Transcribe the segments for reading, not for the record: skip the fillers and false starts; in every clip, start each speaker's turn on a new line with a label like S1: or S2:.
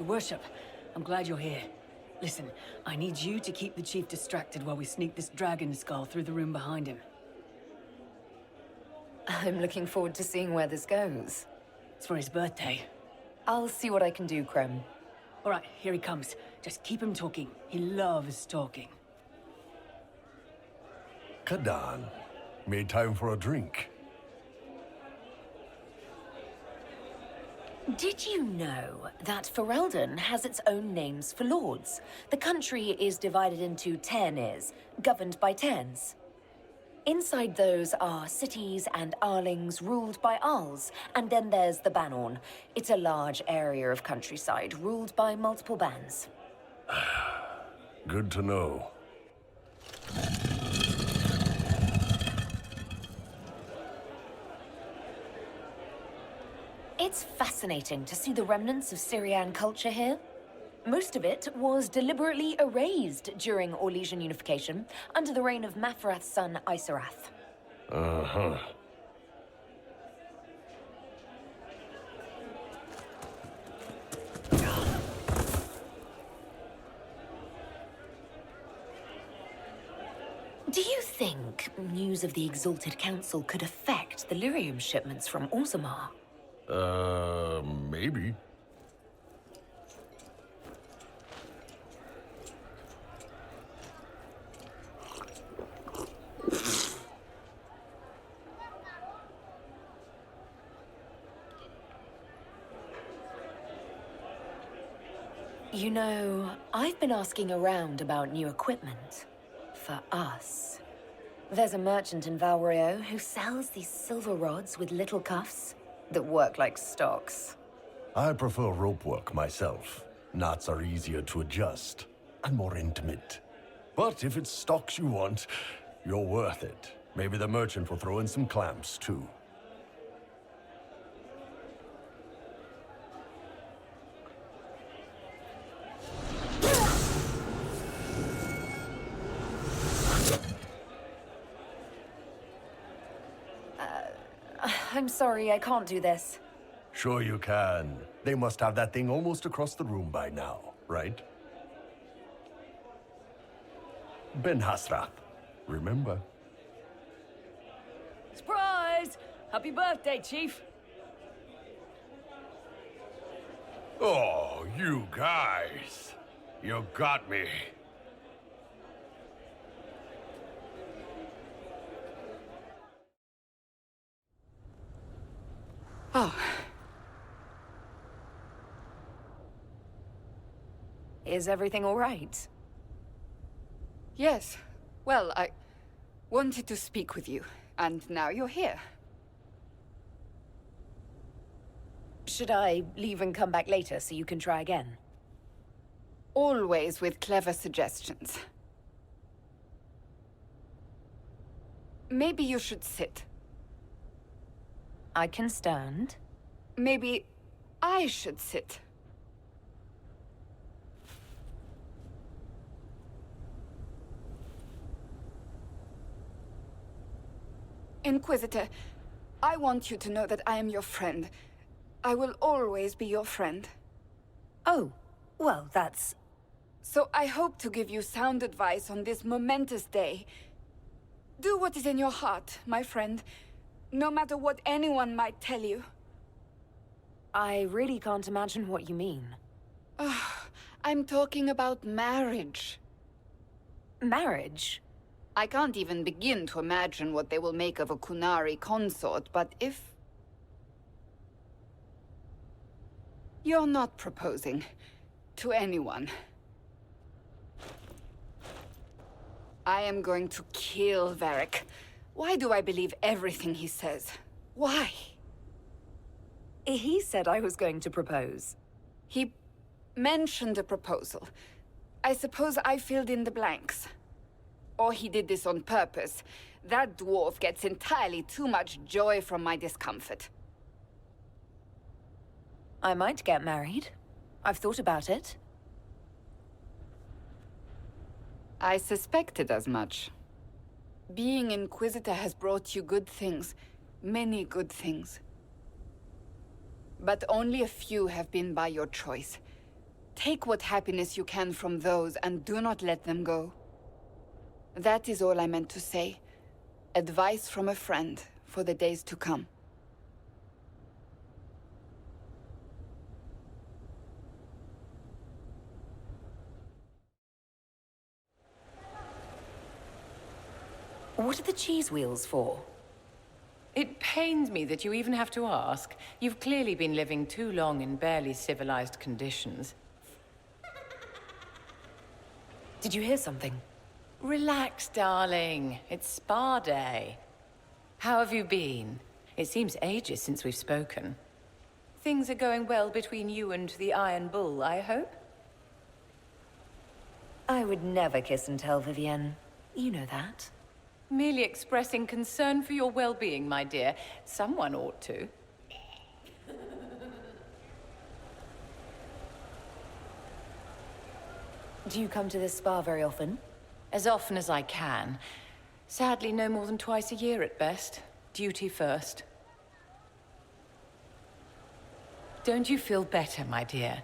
S1: Your worship, I'm glad you're here. Listen, I need you to keep the chief distracted while we sneak this dragon skull through the room behind him.
S2: I'm looking forward to seeing where this goes.
S1: It's for his birthday.
S2: I'll see what I can do, Krem.
S1: All right, here he comes. Just keep him talking. He loves talking.
S3: Kadan, made time for a drink.
S2: Did you know that Ferelden has its own names for lords? The country is divided into Ternes, governed by Terns. Inside those are cities and Arlings ruled by Arls, and then there's the Banorn. It's a large area of countryside ruled by multiple bands.
S3: Good to know.
S2: It's fascinating to see the remnants of Syrian culture here. Most of it was deliberately erased during Orlesian unification under the reign of Mafarath's son Isarath.
S3: Uh-huh.
S2: Do you think news of the Exalted Council could affect the lyrium shipments from Orzammar?
S3: Maybe.
S2: You know, I've been asking around about new equipment. For us. There's a merchant in Valrio who sells these silver rods with little cuffs that work like stocks.
S3: I prefer rope work myself. Knots are easier to adjust and more intimate. But if it's stocks you want, you're worth it. Maybe the merchant will throw in some clamps, too.
S2: I'm sorry, I can't do this.
S3: Sure you can. They must have that thing almost across the room by now, right? Ben Hasrath, remember?
S1: Surprise! Happy birthday, Chief!
S3: Oh, you guys. You got me.
S4: Oh.
S2: Is everything all right?
S4: Yes. Well, I wanted to speak with you, and now you're here.
S2: Should I leave and come back later so you can try again?
S4: Always with clever suggestions. Maybe you should sit.
S2: I can stand.
S4: Maybe I should sit. Inquisitor, I want you to know that I am your friend. I will always be your friend.
S2: Oh, well, that's...
S4: So I hope to give you sound advice on this momentous day. Do what is in your heart, my friend. No matter what anyone might tell you.
S2: I really can't imagine what you mean.
S4: I'm talking about marriage.
S2: Marriage?
S4: I can't even begin to imagine what they will make of a Kunari consort, but if... You're not proposing to anyone. I am going to kill Varric. Why do I believe everything he says? Why?
S2: He said I was going to propose.
S4: He mentioned a proposal. I suppose I filled in the blanks. Or he did this on purpose. That dwarf gets entirely too much joy from my discomfort.
S2: I might get married. I've thought about it.
S4: I suspected as much. Being Inquisitor has brought you good things. Many good things. But only a few have been by your choice. Take what happiness you can from those and do not let them go. That is all I meant to say. Advice from a friend for the days to come.
S2: What are the cheese wheels for?
S5: It pains me that you even have to ask. You've clearly been living too long in barely civilized conditions.
S2: Did you hear something?
S5: Relax, darling. It's spa day. How have you been? It seems ages since we've spoken. Things are going well between you and the Iron Bull, I hope?
S2: I would never kiss and tell, Vivienne. You know that.
S5: Merely expressing concern for your well-being, my dear. Someone ought to.
S2: Do you come to this spa very often?
S5: As often as I can. Sadly, no more than twice a year at best. Duty first. Don't you feel better, my dear?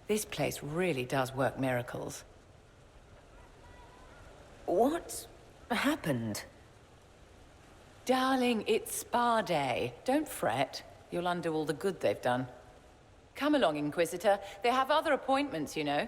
S5: This place really does work miracles.
S2: What happened?
S5: Darling, it's spa day. Don't fret. You'll undo all the good they've done. Come along, Inquisitor. They have other appointments, you know.